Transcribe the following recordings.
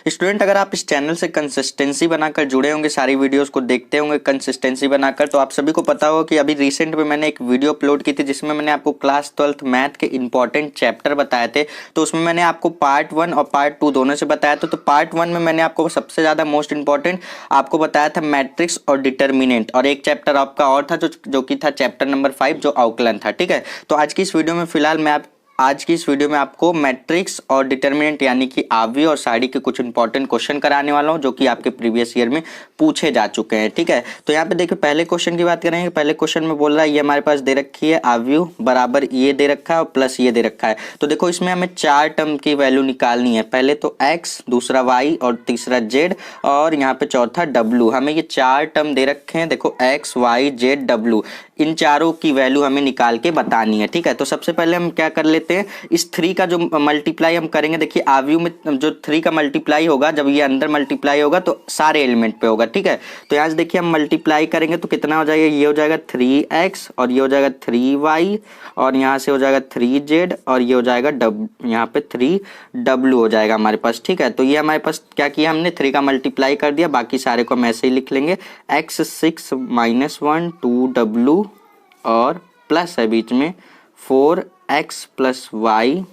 Student अगर आप इस चैनल से कंसिस्टेंसी बनाकर जुड़े होंगे, सारी वीडियोस को देखते होंगे कंसिस्टेंसी बनाकर, तो आप सभी को पता होगा कि अभी रिसेंट में मैंने एक वीडियो अपलोड की थी जिसमें मैंने आपको क्लास 12th मैथ के इंपॉर्टेंट चैप्टर बताए थे। तो उसमें मैंने आपको पार्ट 1 और पार्ट 2 दोनों से बताया था। तो पार्ट 1 में मैंने आपको सबसे ज़्यादा मोस्ट इंपॉर्टेंट आपको बताया था मैट्रिक्स और डिटर्मिनेंट, और एक चैप्टर आपका और था जो कि था चैप्टर नंबर 5 जो अवकलन था। ठीक है, तो आज की इस वीडियो में फिलहाल मैं आज की इस वीडियो में आपको मैट्रिक्स और डिटर्मिनेंट यानी कि आव्यूह और सारणी के कुछ इंपॉर्टेंट क्वेश्चन कराने वाला हूं जो कि आपके प्रीवियस ईयर में पूछे जा चुके हैं। ठीक है, तो यहाँ पे देखिए पहले क्वेश्चन की बात करेंगे। पहले क्वेश्चन में बोल रहा है ये हमारे पास दे रखी है आव्यूह बराबर ये दे रखा है और प्लस ये दे रखा है। तो देखो इसमें हमें 4 टर्म की वैल्यू निकालनी है। पहले तो x, दूसरा y और तीसरा z और यहाँ पे चौथा w। हमें ये 4 टर्म दे रखे हैं। देखो x, y, z, w, इन चारों की वैल्यू हमें निकाल के बतानी है। ठीक है, तो सबसे पहले हम क्या कर लेते हैं, इस 3 का जो मल्टीप्लाई हम करेंगे। देखिए आव्यूह में जो 3 का मल्टीप्लाई होगा, जब ये अंदर मल्टीप्लाई होगा तो सारे एलिमेंट पे होगा। ठीक है, तो यहाँ से देखिए हम मल्टीप्लाई करेंगे तो कितना हो जाएगा, ये हो जाएगा 3x और ये हो जाएगा 3y और यहाँ से हो जाएगा 3z और ये हो जाएगा यहाँ पे 3w हो जाएगा हमारे पास। ठीक है, तो ये हमारे पास क्या किया हमने, 3 का मल्टीप्लाई कर दिया। बाकी सारे को हम ऐसे ही लिख लेंगे, x 6 -1 2w और प्लस है बीच में 4x + y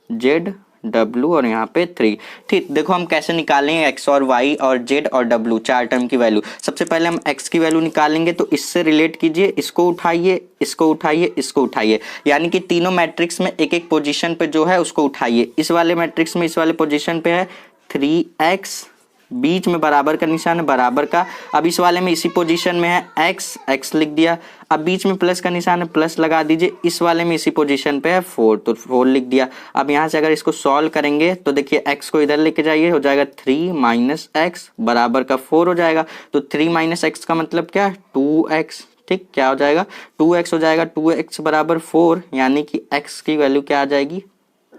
z w और यहाँ पे 3। ठीक, देखो हम कैसे निकालेंगे x और y और z और w 4 टर्म की वैल्यू। सबसे पहले हम x की वैल्यू निकालेंगे, तो इससे रिलेट कीजिए, इसको उठाइए, इसको उठाइए, इसको उठाइए, यानी कि तीनों मैट्रिक्स में एक एक पोजीशन पे जो है उसको उठाइए। इस वाले मैट्रिक्स में इस वाले पोजीशन पे है 3x, बीच में बराबर का निशान है, बराबर का। अब इस वाले में इसी पोजीशन में है x लिख दिया। अब बीच में प्लस का निशान है, प्लस लगा दीजिए। इस वाले में इसी पोजीशन पे है 4, तो 4 लिख दिया। अब यहाँ से अगर इसको सॉल्व करेंगे तो देखिए x को इधर लेके जाइए, हो जाएगा 3 - x बराबर का 4 हो जाएगा। तो 3 - x का मतलब क्या, 2x। ठीक, क्या हो जाएगा, 2x हो जाएगा। 2x बराबर 4, यानी कि x की वैल्यू क्या आ जाएगी,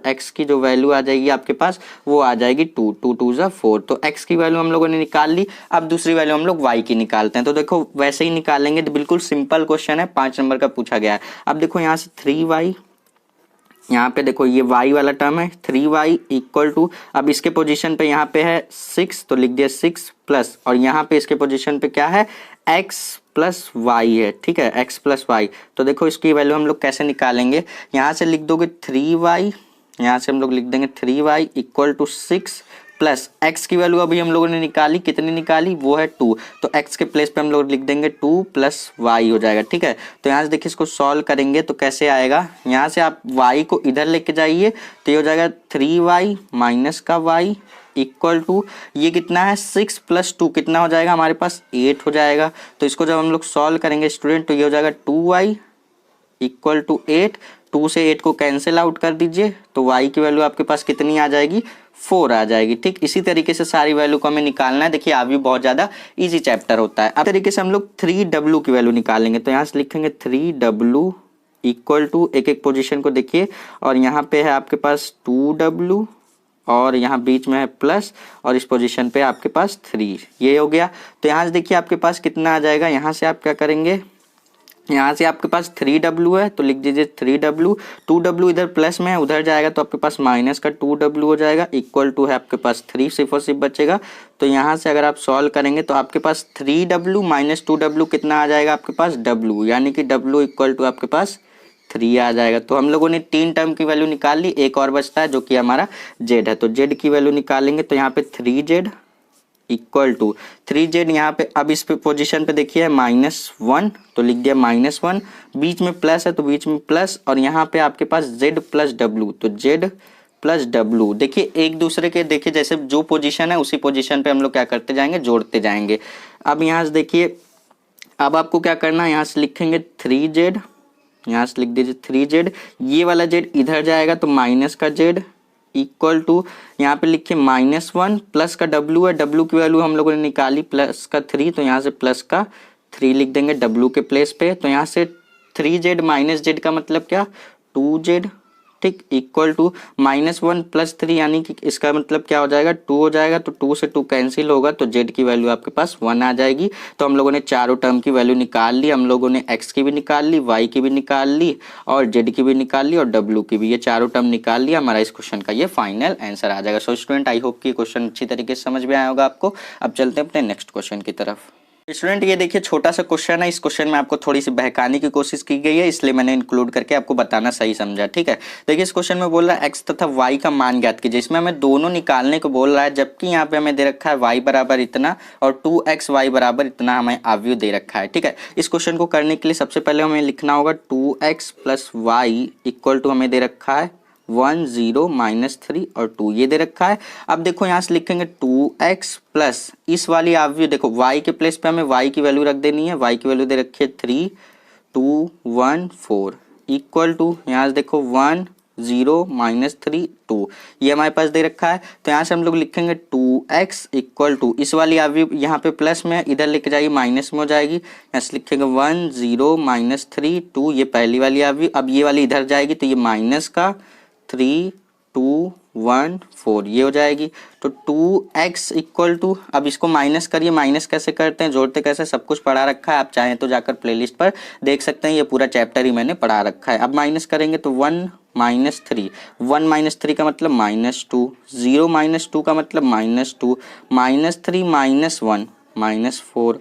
x की जो वैल्यू आ जाएगी आपके पास वो आ जाएगी 2, 2 2 = 4। तो x की वैल्यू हम लोगों ने निकाल ली। अब दूसरी वैल्यू हम लोग y की निकालते हैं। तो देखो वैसे ही निकालेंगे, तो बिल्कुल सिंपल क्वेश्चन है, 5 नंबर का पूछा गया है। अब देखो यहाँ से 3y, यहाँ पे देखो ये y वाला टर्म है 3y = अब इसके पोजीशन पे यहाँ पे है 6, तो लिख दिया 6 प्लस, और यहाँ पे इसके पोजीशन पे क्या है, x + y है। ठीक है, x + y। तो देखो इसकी वैल्यू हम लोग कैसे निकालेंगे, यहाँ से लिख दोगे 3y, यहाँ से हम लोग लिख देंगे 3y = 6 प्लस x की वैल्यू अभी हम लोगों ने निकाली, कितनी निकाली, वो है 2, तो x के प्लेस पे हम लोग लिख देंगे 2 + y हो जाएगा। ठीक है, तो यहाँ से देखिए इसको सॉल्व करेंगे तो कैसे आएगा, यहाँ से आप y को इधर लेके जाइए तो ये हो जाएगा 3y - का y = ये कितना है, 6 + 2 कितना हो जाएगा हमारे पास, 8 हो जाएगा। तो इसको जब हम लोग सॉल्व करेंगे स्टूडेंट तो ये हो जाएगा 2y = 8, 2 से 8 को कैंसिल आउट कर दीजिए, तो y की वैल्यू आपके पास कितनी आ जाएगी, 4 आ जाएगी। ठीक, इसी तरीके से सारी वैल्यू को हमें निकालना है। देखिए आव्यूह बहुत ज़्यादा इजी चैप्टर होता है। अब तरीके से हम लोग 3w की वैल्यू निकालेंगे, तो यहाँ से लिखेंगे 3w = एक एक पोजीशन को देखिए, और यहाँ पे है आपके पास 2w और यहाँ बीच में है प्लस, और इस पोजीशन पे आपके पास 3, ये हो गया। तो यहाँ से देखिए आपके पास कितना आ जाएगा, यहाँ से आप क्या करेंगे, यहाँ से आपके पास 3w है तो लिख दीजिए 3w, 2w इधर प्लस में है उधर जाएगा तो आपके पास माइनस का 2w हो जाएगा, = है आपके पास 3, सिर्फ और सिर्फ बचेगा। तो यहाँ से अगर आप सॉल्व करेंगे तो आपके पास 3w - 2w कितना आ जाएगा आपके पास, w, यानी कि w = आपके पास 3 आ जाएगा। तो हम लोगों ने 3 टर्म की वैल्यू निकाल ली, एक और बचता है जो कि हमारा z है। तो z की वैल्यू निकालेंगे तो यहाँ पे 3z = 3z, यहाँ पे अब इस पे पोजीशन पे देखिए -1, तो लिख दिया -1, बीच में प्लस है तो बीच में प्लस, और यहाँ पे आपके पास z + w, तो z + w। देखिए एक दूसरे के देखिए जैसे जो पोजीशन है उसी पोजीशन पे हम लोग क्या करते जाएंगे, जोड़ते जाएंगे। अब यहाँ से देखिए, अब आपको क्या करना है, यहाँ से लिखेंगे 3z, यहाँ से लिख दीजिए 3z, ये वाला z इधर जाएगा तो माइनस का z = यहाँ पे लिखिए -1 प्लस का w है, w की वैल्यू हम लोगों ने निकाली प्लस का 3, तो यहाँ से प्लस का 3 लिख देंगे w के प्लेस पे। तो यहाँ से 3z - z का मतलब क्या, 2z। ठीक, इक्वल टू -1 + 3 यानी कि इसका मतलब क्या हो जाएगा 2 हो जाएगा। तो 2 से 2 कैंसिल होगा तो z की वैल्यू आपके पास 1 आ जाएगी। तो हम लोगों ने चारों टर्म की वैल्यू निकाल ली, हम लोगों ने x की भी निकाल ली, y की भी निकाल ली और z की भी निकाल ली और w की भी, ये चारों टर्म निकाल लिया। हमारा इस क्वेश्चन का ये फाइनल आंसर आ जाएगा। सो स्टूडेंट आई होप कि क्वेश्चन अच्छी तरीके से समझ में आया होगा आपको। अब चलते हैं अपने नेक्स्ट क्वेश्चन की तरफ। स्टूडेंट ये देखिए छोटा सा क्वेश्चन है, इस क्वेश्चन में आपको थोड़ी सी बहकाने की कोशिश की गई है, इसलिए मैंने इंक्लूड करके आपको बताना सही समझा। ठीक है, देखिए इस क्वेश्चन में बोल रहा है x तथा y का मान ज्ञात कीजिए। इसमें हमें दोनों निकालने को बोल रहा है, जबकि यहाँ पे हमें दे रखा है y बराबर इतना और 2xy बराबर इतना हमें अवयव दे रखा है। ठीक है, इस क्वेश्चन को करने के लिए सबसे पहले हमें लिखना होगा 2x + y इक्वल टू हमें दे रखा है 1 0 -3 और 2 ये दे रखा है। अब देखो यहाँ से लिखेंगे 2x प्लस इस वाली अवयव, देखो y के प्लेस पे हमें y की वैल्यू रख देनी है। y की वैल्यू दे रखी है 3 2 1 4 इक्वल टू यहाँ से देखो 1 0 -3 2 ये हमारे पास दे रखा है। तो यहाँ से हम लोग लिखेंगे 2x इक्वल टू इस वाली अवयव यहाँ पे प्लस में, इधर लेके जाइए माइनस में हो जाएगी। यहाँ से लिखेंगे 1 0 -3 2 ये पहली वाली अवयव। अब ये वाली इधर जाएगी तो ये माइनस का 3 2 1 4 ये हो जाएगी। तो 2x इक्वल टू, अब इसको माइनस करिए, माइनस कैसे करते हैं जोड़ते कैसे सब कुछ पढ़ा रखा है, आप चाहें तो जाकर प्लेलिस्ट पर देख सकते हैं, ये पूरा चैप्टर ही मैंने पढ़ा रखा है। अब माइनस करेंगे तो 1 -3 1 -3 का मतलब -2 0 -2 का मतलब -2 -3 -1 -4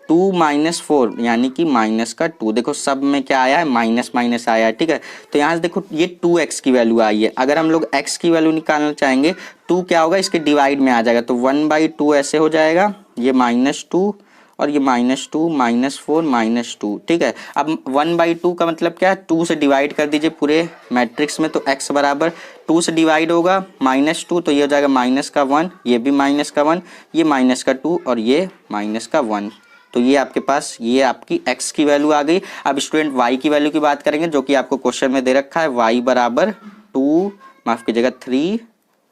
2 -4 यानी कि माइनस का 2। देखो सब में क्या आया है माइनस माइनस आया है। ठीक है, तो यहाँ से देखो ये 2x की वैल्यू आई है। अगर हम लोग x की वैल्यू निकालना चाहेंगे 2 क्या होगा इसके डिवाइड में आ जाएगा, तो 1/2 ऐसे हो जाएगा, ये -2 और ये -2 -4 -2। ठीक है, अब 1/2 का मतलब क्या है 2 से डिवाइड कर दीजिए पूरे मैट्रिक्स में, तो x बराबर 2 से डिवाइड होगा -2 तो ये हो जाएगा -1, ये भी -1, ये -2 और ये -1। तो ये आपके पास ये आपकी x की वैल्यू आ गई। अब स्टूडेंट y की वैल्यू की बात करेंगे जो कि आपको क्वेश्चन में दे रखा है y बराबर 2 माफ कीजिएगा 3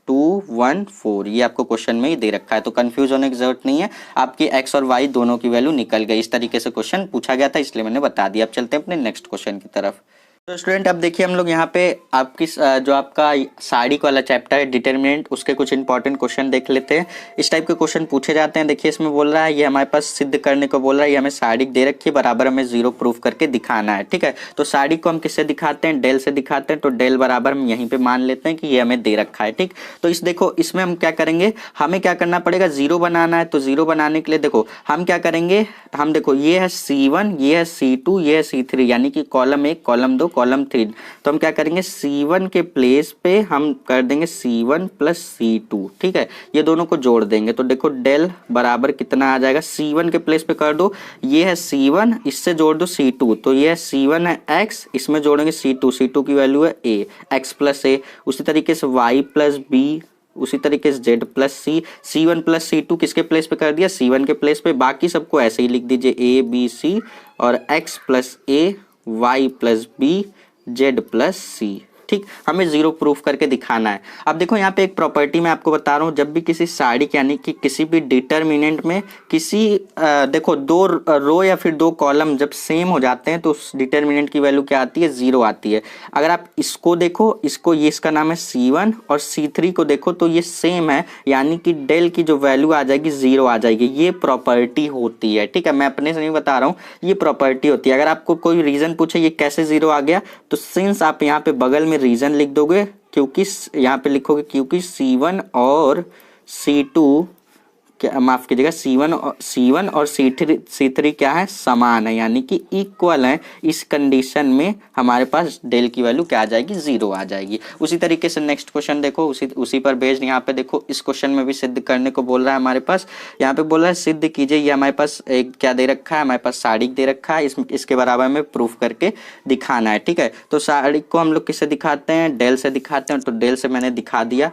2 1 4 ये आपको क्वेश्चन में ही दे रखा है। तो कंफ्यूज होने की जरूरत नहीं है, आपकी x और y दोनों की वैल्यू निकल गई। इस तरीके से क्वेश्चन पूछा गया था इसलिए मैंने बता दिया। अब चलते हैं अपने नेक्स्ट क्वेश्चन की तरफ। तो स्टूडेंट अब देखिए हम लोग यहाँ पे आपकी जो आपका साड़ी वाला चैप्टर है डिटर्मिनेंट, उसके कुछ इंपॉर्टेंट क्वेश्चन देख लेते हैं। इस टाइप के क्वेश्चन पूछे जाते हैं। देखिए इसमें बोल रहा है ये हमारे पास सिद्ध करने को बोल रहा है, ये हमें साड़ी दे रखी है बराबर हमें 0 प्रूफ करके दिखाना है। ठीक है, तो साड़ी को हम किससे दिखाते हैं डेल से दिखाते हैं, तो डेल बराबर हम यहीं पे मान लेते हैं कि ये हमें दे रखा है। ठीक, तो इस देखो इसमें हम क्या करेंगे, हमें क्या करना पड़ेगा 0 बनाना है। तो 0 बनाने के लिए देखो हम क्या करेंगे, हम देखो ये है C1 ये है C2 ये है C3 यानी कि कॉलम 1 कॉलम 2 कॉलम 3। तो हम क्या करेंगे C1 के प्लेस पे हम कर देंगे C1 + C2। ठीक है, ये दोनों को जोड़ देंगे तो देखो डेल बराबर कितना आ जाएगा, C1 के प्लेस पे कर दो, ये है C1 इससे जोड़ दो C2 तो ये है C1 है x, इसमें जोड़ेंगे C2, C2 की वैल्यू है a x + a। उसी तरीके से y + b, उसी तरीके से z + c, C1 + C2 किसके प्लेस पे कर दिया C1 के प्लेस पे। बाकी सबको ऐसे ही लिख दीजिए a b c और x + a y + b z + c। ठीक, हमें 0 प्रूफ करके दिखाना है। अब देखो यहाँ पे एक प्रॉपर्टी मैं आपको बता रहा हूँ, जब भी किसी साड़ी यानी कि किसी भी डिटर्मिनेंट में किसी देखो 2 रो या फिर 2 कॉलम जब सेम हो जाते हैं तो उस डिटर्मिनेंट की वैल्यू क्या आती है 0 आती है। अगर आप इसको देखो, इसको ये इसका नाम है C1 और C3 को देखो तो ये सेम है यानी कि डेल की जो वैल्यू आ जाएगी 0 आ जाएगी। ये प्रॉपर्टी होती है। ठीक है, मैं अपने से नहीं बता रहा हूँ, ये प्रॉपर्टी होती है। अगर आपको कोई रीजन पूछे ये कैसे 0 आ गया तो सिंस आप यहाँ पे बगल में रीजन लिख दोगे, क्योंकि यहाँ पे लिखोगे क्योंकि C1 और C2 क्या माफ कीजिएगा C1 और C3 क्या है समान है यानी कि इक्वल है। इस कंडीशन में हमारे पास डेल की वैल्यू क्या आ जाएगी 0 आ जाएगी। उसी तरीके से नेक्स्ट क्वेश्चन देखो, उसी पर बेस्ड यहाँ पे देखो इस क्वेश्चन में भी सिद्ध करने को बोल रहा है हमारे पास। यहाँ पे बोल रहा है सिद्ध कीजिए, ये हमारे पास एक क्या दे रखा है, हमारे पास साड़ी दे रखा है, इसके बराबर में प्रूफ करके दिखाना है। ठीक है, तो साड़ी को हम लोग किससे दिखाते हैं डेल से दिखाते हैं, तो डेल से मैंने दिखा दिया।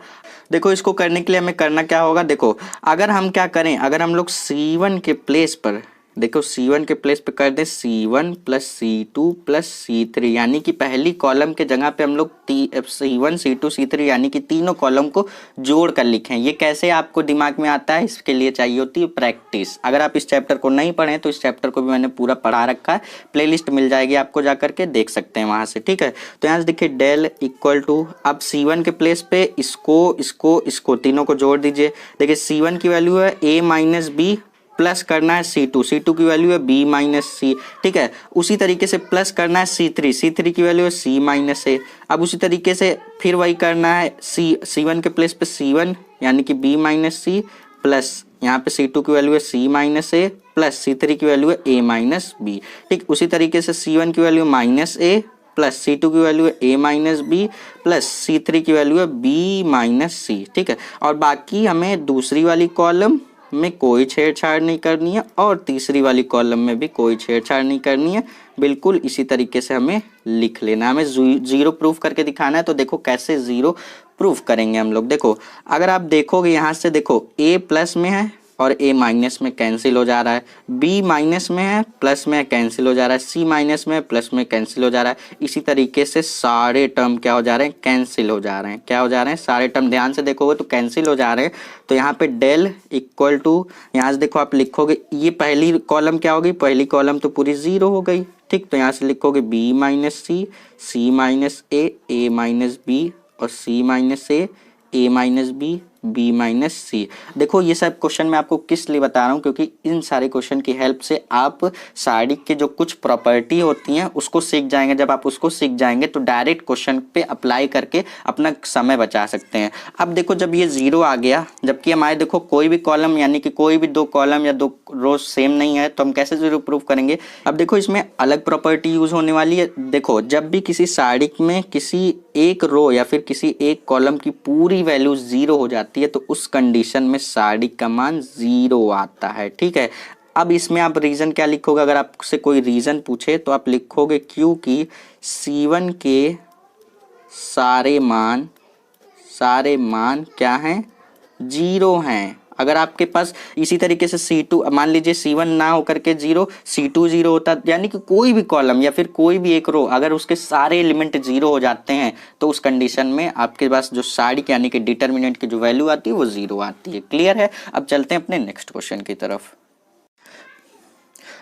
देखो इसको करने के लिए हमें करना क्या होगा, देखो अगर हम क्या करें, अगर हम लोग C1 के प्लेस पर देखो C1 के प्लेस पे कर दें C1 plus C2 plus C3, यानी कि पहली कॉलम के जगह पे हम लोग C1 C2 C3 यानी कि तीनों कॉलम को जोड़ कर लिखें। ये कैसे आपको दिमाग में आता है, इसके लिए चाहिए होती है प्रैक्टिस। अगर आप इस चैप्टर को नहीं पढ़ें तो इस चैप्टर को भी मैंने पूरा पढ़ा रखा है, प्लेलिस्ट मिल जाएगी आपको, जा करके देख सकते हैं वहां से, ठीक है। तो यहाँ से देखिए डेल इक्वल टू, अब C1 के प्लेस पे इसको तीनों को जोड़ दीजिए। देखिए C1 की वैल्यू है A माइनस बी, प्लस करना है C2 की वैल्यू है B माइनस सी, ठीक है। उसी तरीके से प्लस करना है C3 की वैल्यू है C माइनस ए। अब उसी तरीके से फिर वही करना है C1 के प्लेस पे C1 यानी कि B माइनस सी, प्लस यहाँ पे C2 की वैल्यू है C माइनस ए, प्लस C3 की वैल्यू है A माइनस बी, ठीक। उसी तरीके से C1 की वैल्यू माइनस ए, प्लस C2 की वैल्यू है A minus B, plus C3 की वैल्यू है B माइनस सी, ठीक है। और बाकी हमें दूसरी वाली कॉलम में कोई छेड़छाड़ नहीं करनी है और तीसरी वाली कॉलम में भी कोई छेड़छाड़ नहीं करनी है, बिल्कुल इसी तरीके से हमें लिख लेना है। हमें जीरो प्रूफ करके दिखाना है, तो देखो कैसे जीरो प्रूफ करेंगे हम लोग। देखो अगर आप देखोगे यहाँ से, देखो A प्लस में है और A माइनस में कैंसिल हो जा रहा है, B माइनस में है प्लस में कैंसिल हो जा रहा है, C माइनस में प्लस में कैंसिल हो जा रहा है। इसी तरीके से सारे टर्म क्या हो जा रहे हैं, कैंसिल हो जा रहे हैं। क्या हो जा रहे हैं, सारे टर्म ध्यान से देखोगे तो कैंसिल हो जा रहे हैं। तो यहाँ पे डेल इक्वल टू, यहाँ से देखो आप लिखोगे, ये पहली कॉलम क्या होगी, पहली कॉलम तो पूरी जीरो हो गई, ठीक। तो यहाँ से लिखोगे B minus C, C minus A minus B और C minus A minus B minus C. देखो ये सब क्वेश्चन मैं आपको किस लिए बता रहा हूँ, क्योंकि इन सारे क्वेश्चन की हेल्प से आप सारणी के जो कुछ प्रॉपर्टी होती हैं उसको सीख जाएंगे। जब आप उसको सीख जाएंगे तो डायरेक्ट क्वेश्चन पे अप्लाई करके अपना समय बचा सकते हैं। अब देखो जब ये जीरो आ गया, जबकि हमारे देखो कोई भी कॉलम यानी कि कोई भी दो कॉलम या दो रो सेम नहीं है, तो हम कैसे जीरो प्रूफ करेंगे। अब देखो इसमें अलग प्रॉपर्टी यूज होने वाली है। देखो जब भी किसी सारणी में किसी एक रो या फिर किसी एक कॉलम की पूरी वैल्यू जीरो हो जाती है तो उस कंडीशन में सारणी का मान जीरो आता है, ठीक है। अब इसमें आप रीजन क्या लिखोगे, अगर आपसे कोई रीजन पूछे तो आप लिखोगे क्योंकि C1 के सारे मान क्या हैं, जीरो हैं। अगर आपके पास इसी तरीके से C2, मान लीजिए C1 ना होकर के जीरो, C2 जीरो होता, यानी कि कोई भी कॉलम या फिर कोई भी एक रो अगर उसके सारे एलिमेंट जीरो हो जाते हैं तो उस कंडीशन में आपके पास जो सारणी यानी कि डिटर्मिनेंट की जो वैल्यू आती है वो जीरो आती है। क्लियर है। अब चलते हैं अपने नेक्स्ट क्वेश्चन की तरफ।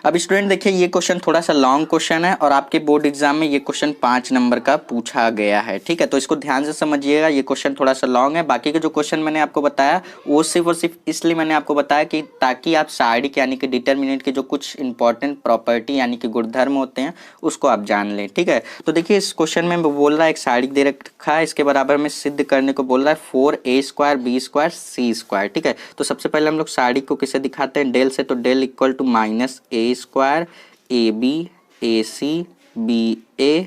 अब स्टूडेंट देखिए ये क्वेश्चन थोड़ा सा लॉन्ग क्वेश्चन है और आपके बोर्ड एग्जाम में ये क्वेश्चन 5 नंबर का पूछा गया है, ठीक है। तो इसको ध्यान से समझिएगा, ये क्वेश्चन थोड़ा सा लॉन्ग है। बाकी के जो क्वेश्चन मैंने आपको बताया वो सिर्फ और सिर्फ इसलिए मैंने आपको बताया कि ताकि आप सारणी यानी कि डिटर्मिनेंट के जो कुछ इंपॉर्टेंट प्रॉपर्टी यानी कि गुणधर्म होते हैं उसको आप जान लें, ठीक है। तो देखिए इस क्वेश्चन में बोल रहा है एक सारणी दे रखा है, इसके बराबर में सिद्ध करने को बोल रहा है 4a² b² c², ठीक है। तो सबसे पहले हम लोग सारणी को किसे दिखाते हैं, डेल से। तो del equal to -a² AB AC BA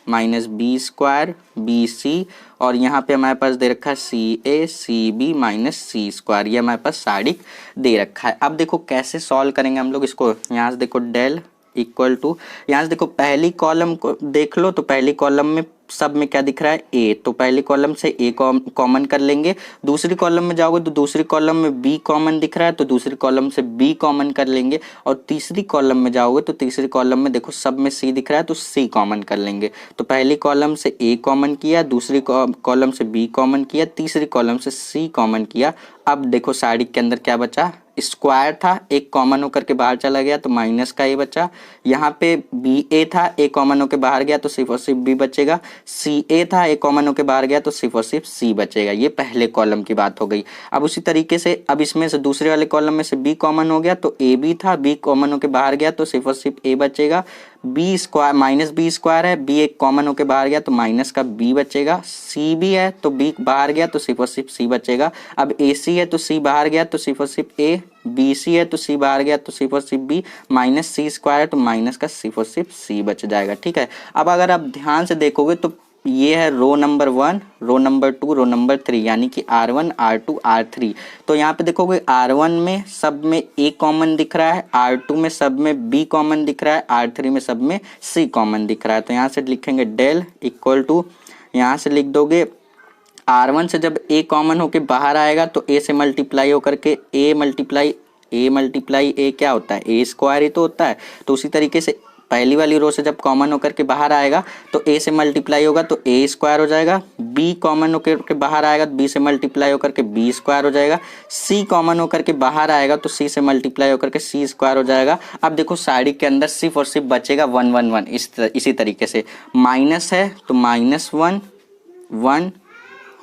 minus B² BC और यहाँ पे हमारे पास दे रखा है CA CB माइनस C², ये हमारे पास सारणी दे रखा है। अब देखो कैसे सॉल्व करेंगे हम लोग इसको। यहाँ से देखो डेल इक्वल टू, यहाँ से देखो पहली कॉलम को देख लो, तो पहली कॉलम में सब में क्या दिख रहा है, A, तो पहली कॉलम से A कॉमन कर लेंगे। दूसरी कॉलम में जाओगे तो दूसरी कॉलम में B कॉमन दिख रहा है, तो दूसरी कॉलम से B कॉमन कर लेंगे। और तीसरी कॉलम में जाओगे तो तीसरी कॉलम में देखो सब में C दिख रहा है, तो C कॉमन कर लेंगे। तो पहली कॉलम से A कॉमन किया, दूसरी कॉलम से B कॉमन किया, तीसरी कॉलम से C कॉमन किया। अब देखो सारणी के अंदर क्या बचा, स्क्वायर था, एक कॉमन होकर के बाहर चला गया तो माइनस का ए बचा। यहाँ पे BA था, ए कॉमन होकर बाहर गया तो सिर्फ और सिर्फ B बचेगा। CA था, ए कॉमन होकर बाहर गया तो सिर्फ और सिर्फ C बचेगा। ये पहले कॉलम की बात हो गई। अब उसी तरीके से अब इसमें से दूसरे वाले कॉलम में से B कॉमन हो गया तो AB था, B कॉमन होकर बाहर गया तो सिर्फ और सिर्फ A बचेगा। B² माइनस B² है, B एक कॉमन होकर बाहर गया तो माइनस का B बचेगा। CB है तो B बाहर गया तो सिर्फ और सिर्फ C बचेगा। अब AC है तो C बाहर गया तो सिर्फ और सिर्फ A, BC है तो C बाहर गया तो सिर्फ और सिर्फ B, माइनस C² है तो माइनस का सिर्फ और सिर्फ C बच जाएगा, ठीक है। अब अगर आप ध्यान से देखोगे तो ये है row number 1, row number 2, row number 3, यानी कि R1 R2 R3। तो यहाँ पे देखोगे R1 में सब में A कॉमन दिख रहा है, R2 में सब में B कॉमन दिख रहा है, R3 में सब में C कॉमन दिख रहा है। तो यहाँ से लिखेंगे डेल इक्वल टू, यहाँ से लिख दोगे R1 से जब A कॉमन होके बाहर आएगा तो A से मल्टीप्लाई होकर के A मल्टीप्लाई ए मल्टीप्लाई ए क्या होता है, ए स्क्वायर ही तो होता है। तो उसी तरीके से पहली वाली रो से जब कॉमन होकर के बाहर आएगा तो ए से मल्टीप्लाई होगा तो ए स्क्वायर हो जाएगा, बी कॉमन होकर के बाहर आएगा तो बी से मल्टीप्लाई होकर के बी स्क्वायर हो जाएगा, सी कॉमन होकर के बाहर आएगा तो सी से मल्टीप्लाई होकर के सी स्क्वायर हो जाएगा। अब देखो साइड के अंदर सिर्फ और सिर्फ बचेगा 1 1 1। इसी तरीके से माइनस है तो -1 1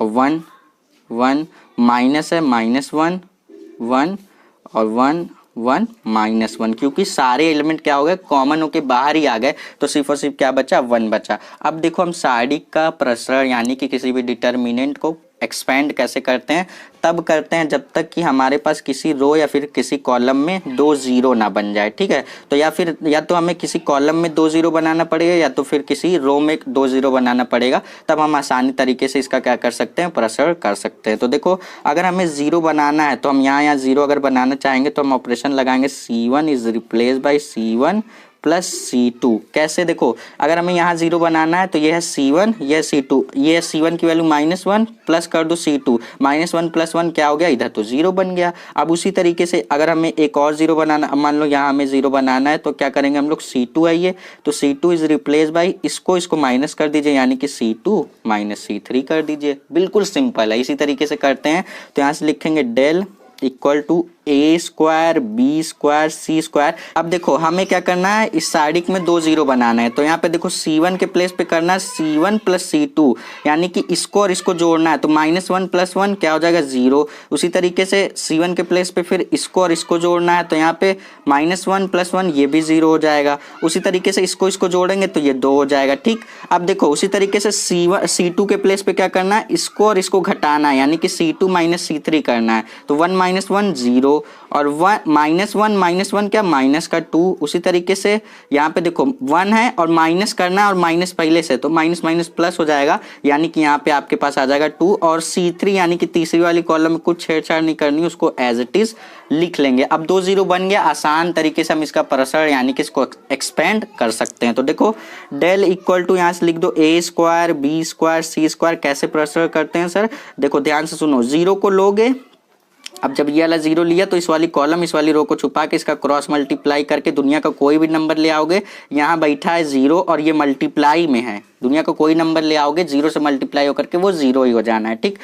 1 1, माइनस है -1 1 और 1 1 -1, क्योंकि सारे एलिमेंट क्या हो गए कॉमन होके बाहर ही आ गए तो सिर्फ और सिर्फ क्या बचा 1 बचा। अब देखो हम साइडिक का प्रसरण यानी कि किसी भी डिटर्मिनेंट को एक्सपेंड कैसे करते हैं, तब करते हैं जब तक कि हमारे पास किसी रो या फिर किसी कॉलम में 2 0 ना बन जाए, ठीक है। तो या तो हमें किसी कॉलम में 2 0 बनाना पड़ेगा या तो फिर किसी रो में 2 0 बनाना पड़ेगा, तब हम आसानी तरीके से इसका क्या कर सकते हैं, प्रसरण कर सकते हैं। तो देखो अगर हमें 0 बनाना है तो हम यहाँ 0 अगर बनाना चाहेंगे तो हम ऑपरेशन लगाएंगे C1 is replace by C1 plus C2। कैसे, देखो अगर हमें यहाँ 0 बनाना है तो ये है C1, ये है C2, ये है C1 की वैल्यू -1 प्लस कर दो C2, -1 + 1 क्या हो गया, इधर तो 0 बन गया। अब उसी तरीके से अगर हमें एक और 0 बनाना, मान लो यहाँ हमें 0 बनाना है तो क्या करेंगे हम लोग, C2 है ये, तो C2 इज रिप्लेस बाई इसको माइनस कर दीजिए यानी कि C2 - C3 कर दीजिए। बिल्कुल सिंपल है, इसी तरीके से करते हैं। तो यहाँ से लिखेंगे del equal to A square B square C square. अब देखो हमें क्या करना है, इस साइडिक में 2 0 बनाना है तो यहाँ पे देखो C1 के प्लेस पे करना है C1 + C2 यानी कि इसको और इसको जोड़ना है तो -1 + 1 क्या हो जाएगा 0। उसी तरीके से C1 के प्लेस पे फिर इसको और इसको जोड़ना है तो यहाँ पे -1 + 1 ये भी 0 हो जाएगा। उसी तरीके से इसको जोड़ेंगे तो ये 2 हो जाएगा, ठीक। अब देखो उसी तरीके से C2 के प्लेस पे क्या करना है, इसको और इसको घटाना है यानी कि C2 - C3 करना है तो 1 - 1 0 और -1 क्या -2। उसी तरीके से यहाँ पे देखो 1 है और माइनस करना है और माइनस पहले से तो माइनस प्लस हो जाएगा यानी कि यहाँ पे आपके पास आ जाएगा 2 और C3 यानी कि तीसरी वाली कॉलम में कुछ छेड़छाड़ नहीं करनी, उसको एज इट इज लिख लेंगे। अब 2 0 बन गया, आसान तरीके से हम इसका प्रसरण यानी कि इसको एक्सपेंड कर सकते हैं। तो देखो डेल इक्वल टू यहाँ से लिख दो ए square B square C square. कैसे प्रसरण करते हैं सर, देखो ध्यान से सुनो, 0 को लोगे, अब जब ये वाला 0 लिया तो इस वाली कॉलम इस वाली रो को छुपा के इसका क्रॉस मल्टीप्लाई करके दुनिया का कोई भी नंबर ले आओगे, यहाँ बैठा है 0 और ये मल्टीप्लाई में है, दुनिया का कोई नंबर ले आओगे 0 से मल्टीप्लाई होकर के वो 0 ही हो जाना है, ठीक।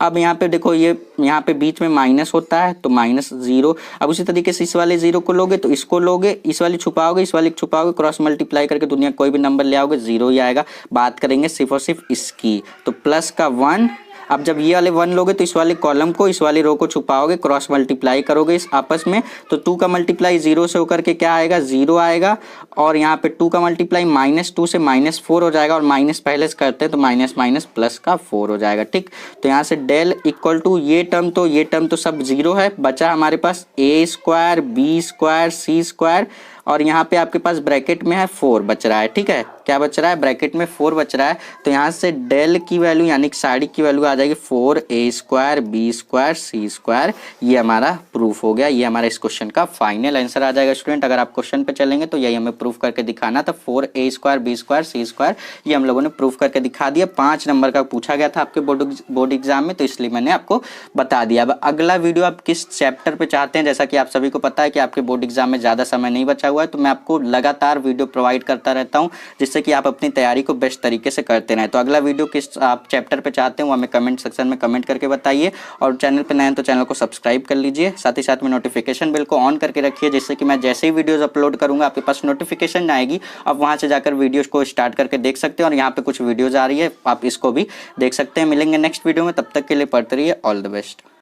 अब यहाँ पे देखो ये यहाँ पे बीच में माइनस होता है तो -0। अब उसी तरीके से इस वाले 0 को लोगे तो इसको लोगे, इस वाली छुपाओगे इस वाली छुपाओगे, क्रॉस मल्टीप्लाई करके दुनिया कोई भी नंबर ले आओगे 0 ही आएगा। बात करेंगे सिर्फ और सिर्फ इसकी, तो प्लस का 1। अब जब ये वाले 1 लोगे तो इस वाले कॉलम को इस वाली रो को छुपाओगे, क्रॉस मल्टीप्लाई करोगे इस आपस में तो 2 का मल्टीप्लाई 0 से होकर के क्या आएगा 0 आएगा और यहाँ पे 2 का मल्टीप्लाई -2 से -4 हो जाएगा और माइनस पहले से करते हैं तो माइनस प्लस का 4 हो जाएगा, ठीक। तो यहाँ से डेल इक्वल टू ये टर्म तो सब 0 है, बचा हमारे पास ए square B square C square और यहाँ पे आपके पास ब्रैकेट में है 4 बच रहा है, ठीक है। क्या बच रहा है, ब्रैकेट में 4 बच रहा है। तो यहाँ से डेल की वैल्यू यानी कि साइड की वैल्यू आ जाएगी 4a square B square C square. ये हमारा प्रूफ हो गया, ये हमारा इस क्वेश्चन का फाइनल आंसर आ जाएगा। स्टूडेंट अगर आप क्वेश्चन पे चलेंगे तो यही हमें प्रूफ करके दिखाना था, 4a square B square C square, ये हम लोगों ने प्रूफ करके दिखा दिया। 5 नंबर का पूछा गया था आपके बोर्ड एग्जाम में तो इसलिए मैंने आपको बता दिया। अब अगला वीडियो आप किस चैप्टर पे चाहते हैं, जैसा कि आप सभी को पता है कि आपके बोर्ड एग्जाम में ज़्यादा समय नहीं बचा हुआ है तो मैं आपको लगातार वीडियो प्रोवाइड करता रहता हूँ जिससे कि आप अपनी तैयारी को बेस्ट तरीके से करते रहें। तो अगला वीडियो किस आप चैप्टर पे चाहते हैं वो हमें कमेंट सेक्शन में कमेंट करके बताइए और चैनल पे नए हैं तो चैनल को सब्सक्राइब कर लीजिए, साथ ही साथ में नोटिफिकेशन बिल को ऑन करके रखिए जिससे कि मैं जैसे ही वीडियोस अपलोड करूंगा आपके पास नोटिफिकेशन आएगी, आप वहां से जाकर वीडियोस को स्टार्ट करके देख सकते हैं और यहाँ पे कुछ वीडियोज आ रही है आप इसको भी देख सकते हैं। मिलेंगे नेक्स्ट वीडियो में, तब तक के लिए पढ़ते रहिए। All the best.